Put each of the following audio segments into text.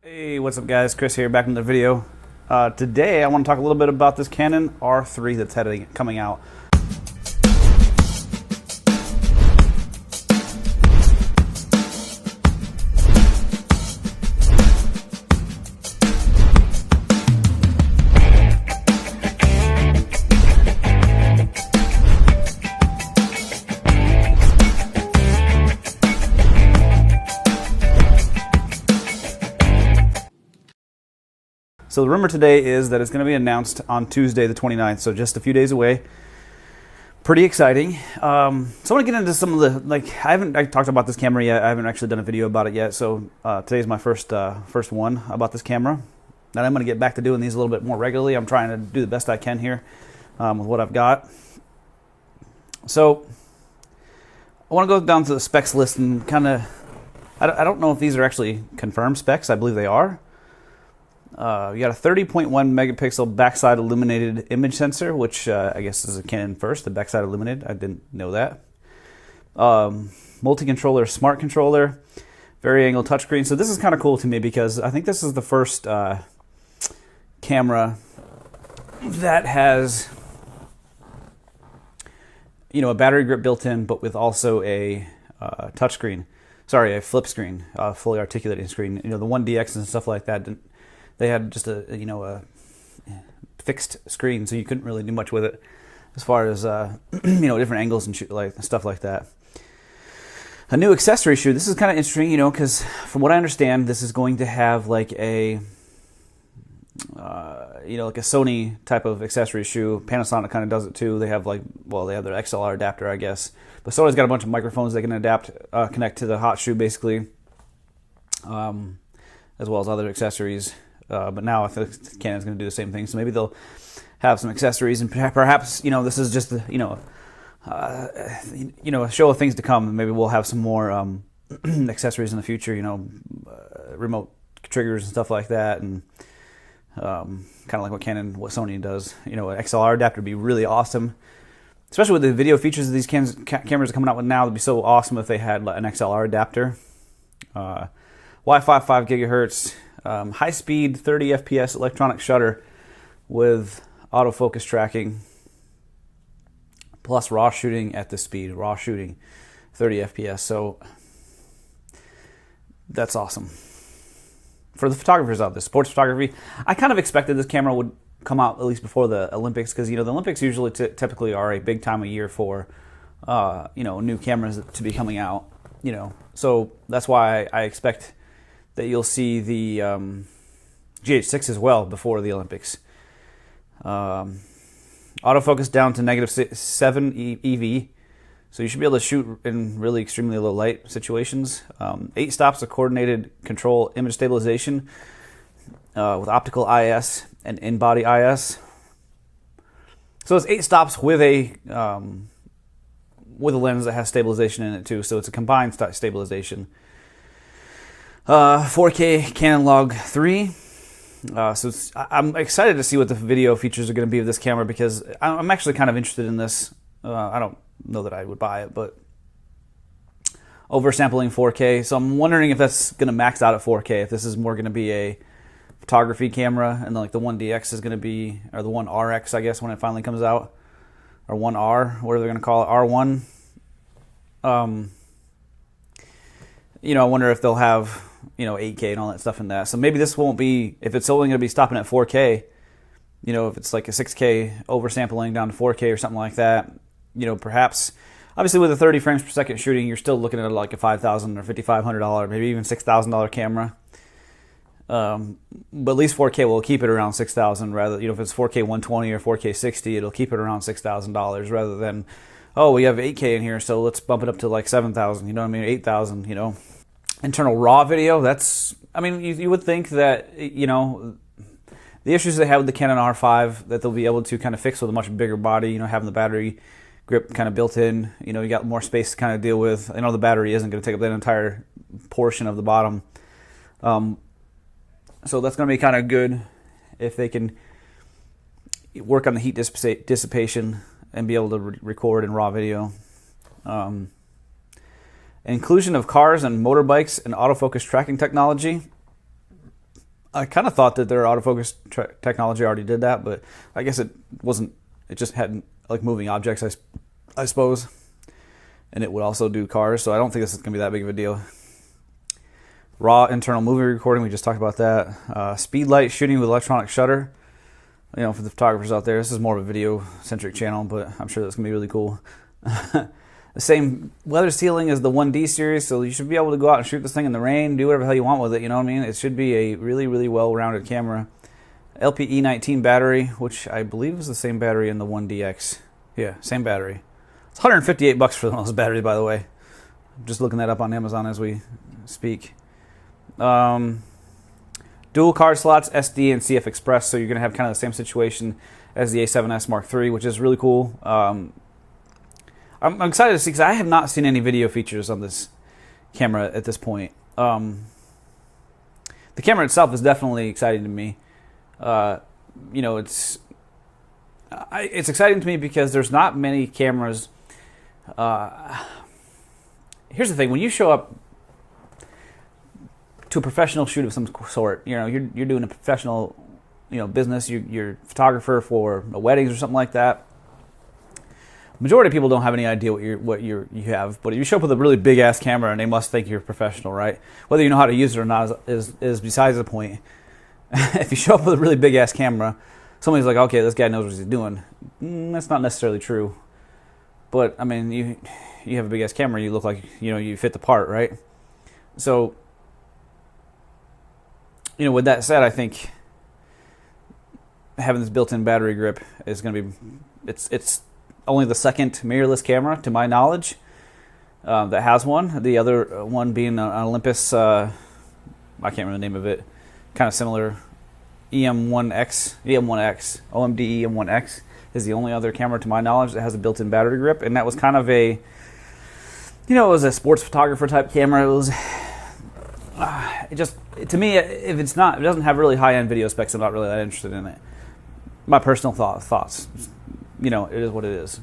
Hey, what's up guys? Chris here, back in the video. Today I want to talk a little bit about this Canon R3 that's coming out. So the rumor today is that it's going to be announced on Tuesday the 29th, so just a few days away. Pretty exciting. So I want to get into some of the, I talked about this camera yet. I haven't actually done a video about it yet, so today's my first one about this camera. And I'm going to get back to doing these a little bit more regularly. I'm trying to do the best I can here with what I've got. So I want to go down to the specs list and kind of, I don't know if these are actually confirmed specs. I believe they are. You got a 30.1 megapixel backside illuminated image sensor, which I guess is a Canon first, the backside illuminated. I didn't know that. Multi-controller smart controller, vari-angle touchscreen. So this is kind of cool to me because I think this is the first camera that has, you know, a battery grip built in, but with also a touchscreen. Sorry, a flip screen, fully articulating screen. You know, the 1DX and stuff like that didn't. They had just a fixed screen, so you couldn't really do much with it as far as different angles and stuff like that. A new accessory shoe. This is kind of interesting, because from what I understand, this is going to have like a like a Sony type of accessory shoe. Panasonic kind of does it too. They have they have their XLR adapter, I guess. But Sony's got a bunch of microphones they can connect to the hot shoe basically, as well as other accessories. But now I think Canon's going to do the same thing. So maybe they'll have some accessories, and perhaps this is just a show of things to come. Maybe we'll have some more accessories in the future. Remote triggers and stuff like that, and kind of like what Sony does. An XLR adapter would be really awesome, especially with the video features that these cameras are coming out with now. It'd be so awesome if they had an XLR adapter. Wi-Fi 5 gigahertz. High-speed 30 FPS electronic shutter with autofocus tracking, plus raw shooting at this speed, 30 FPS. So that's awesome. For the photographers out there, sports photography, I kind of expected this camera would come out at least before the Olympics, because the Olympics usually typically are a big time of year for new cameras to be coming out. So that's why I expect that you'll see the GH6 as well before the Olympics. Autofocus down to -7 EV, so you should be able to shoot in really extremely low light situations. 8 stops of coordinated control image stabilization with optical IS and in-body IS. So it's 8 stops with a lens that has stabilization in it too. So it's a combined stabilization. 4K Canon Log 3. I'm excited to see what the video features are going to be of this camera, because I'm actually kind of interested in this. I don't know that I would buy it, but oversampling 4K. So I'm wondering if that's going to max out at 4K, if this is more going to be a photography camera, and then the 1DX is going to be, or the 1RX, I guess, when it finally comes out, or 1R, whatever they're going to call it, R1. I wonder if they'll have 8K and all that stuff in that. So maybe this won't be, if it's only going to be stopping at 4K, if it's like a 6K oversampling down to 4K or something like that, perhaps, obviously with a 30 frames per second shooting, you're still looking at like a $5,000 or $5,500, maybe even $6,000 camera. But at least 4K will keep it around $6,000 rather, if it's 4K 120 or 4K 60, it'll keep it around $6,000 rather than, oh, we have 8K in here, so let's bump it up to like 7,000, 8,000, Internal RAW video, that's, you would think that, the issues they have with the Canon R5, that they'll be able to kind of fix with a much bigger body, having the battery grip kind of built in, you got more space to kind of deal with. I know the battery isn't going to take up that entire portion of the bottom. So that's going to be kind of good if they can work on the heat dissipation and be able to record in RAW video. Inclusion of cars and motorbikes and autofocus tracking technology. I kind of thought that their autofocus technology already did that, but I guess it wasn't. It just had like moving objects, I suppose, and it would also do cars. So I don't think this is gonna be that big of a deal. Raw internal movie recording, we just talked about that. Speed light shooting with electronic shutter. You know, for the photographers out there, this is more of a video-centric channel, but I'm sure that's gonna be really cool. The same weather sealing as the 1D series, so you should be able to go out and shoot this thing in the rain, do whatever the hell you want with it, you know what I mean? It should be a really, really well-rounded camera. LPE19 battery, which I believe is the same battery in the 1DX. Yeah, same battery. It's $158 for those batteries, by the way. I'm just looking that up on Amazon as we speak. Dual card slots, SD and CF Express, so you're going to have kind of the same situation as the A7S Mark III, which is really cool. I'm excited to see, because I have not seen any video features on this camera at this point. The camera itself is definitely exciting to me. You know, it's exciting to me because there's not many cameras. Here's the thing: when you show up to a professional shoot of some sort, you know, you're doing a professional, you know, business. You're a photographer for weddings or something like that. Majority of people don't have any idea what you have, but if you show up with a really big ass camera, and they must think you're a professional, right? Whether you know how to use it or not is besides the point. If you show up with a really big ass camera, somebody's like, okay, this guy knows what he's doing. That's not necessarily true. But I mean, you have a big ass camera, you look like, you know, you fit the part, right? So, you know, with that said, I think having this built-in battery grip is going to be, it's only the second mirrorless camera, to my knowledge, that has one. The other one being an Olympus, I can't remember the name of it, kind of similar, EM1X, OMD EM1X is the only other camera, to my knowledge, that has a built-in battery grip, and that was kind of a, you know, it was a sports photographer type camera. It was, it just, to me, if it doesn't have really high-end video specs, I'm not really that interested in it. My personal thoughts. You know, it is what it is.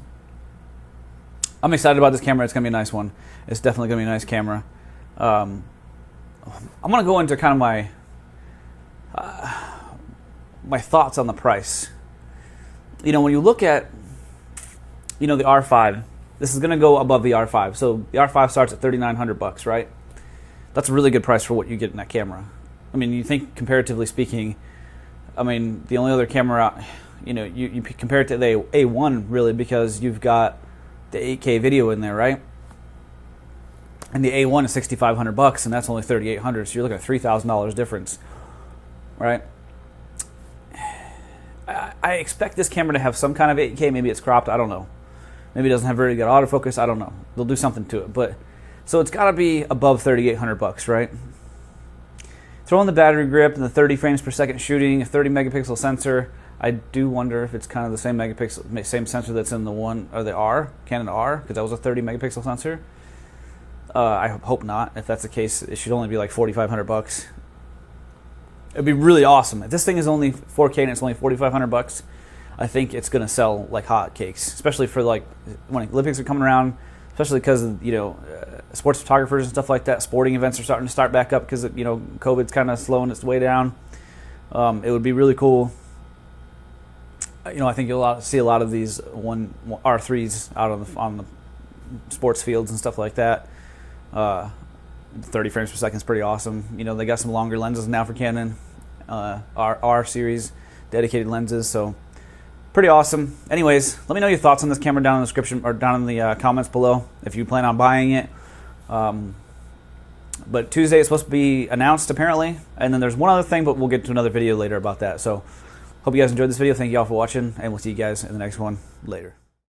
I'm excited about this camera. It's going to be a nice one. It's definitely going to be a nice camera. I'm going to go into kind of my thoughts on the price. You know, when you look at, you know, the R5, this is going to go above the R5. So the R5 starts at $3,900, right? That's a really good price for what you get in that camera. I mean, you think comparatively speaking, I mean, the only other camera, you know, you compare it to the A1 really, because you've got the 8K video in there, right? And the A1 is $6,500, and that's only $3,800, so you're looking at $3,000 difference, right? I expect this camera to have some kind of 8K. Maybe it's cropped. I don't know. Maybe it doesn't have very good autofocus. I don't know. They'll do something to it, but so it's got to be above $3,800, right? Throw in the battery grip and the 30 frames per second shooting, a 30 megapixel sensor. I do wonder if it's kind of the same sensor that's in the Canon R, because that was a 30 megapixel sensor. I hope not. If that's the case, it should only be like $4,500. It'd be really awesome. If this thing is only 4K and it's only $4,500, I think it's gonna sell like hotcakes, especially for like when Olympics are coming around, especially because you know, sports photographers and stuff like that. Sporting events are starting to start back up because, you know, COVID's kind of slowing its way down. It would be really cool. You know, I think you'll see a lot of these R3s out on the sports fields and stuff like that. 30 frames per second is pretty awesome. You know, they got some longer lenses now for Canon, R series dedicated lenses, so pretty awesome. Anyways, let me know your thoughts on this camera down in the description or down in the comments below if you plan on buying it. But Tuesday is supposed to be announced apparently, and then there's one other thing, but we'll get to another video later about that. So hope you guys enjoyed this video. Thank you all for watching, and we'll see you guys in the next one later.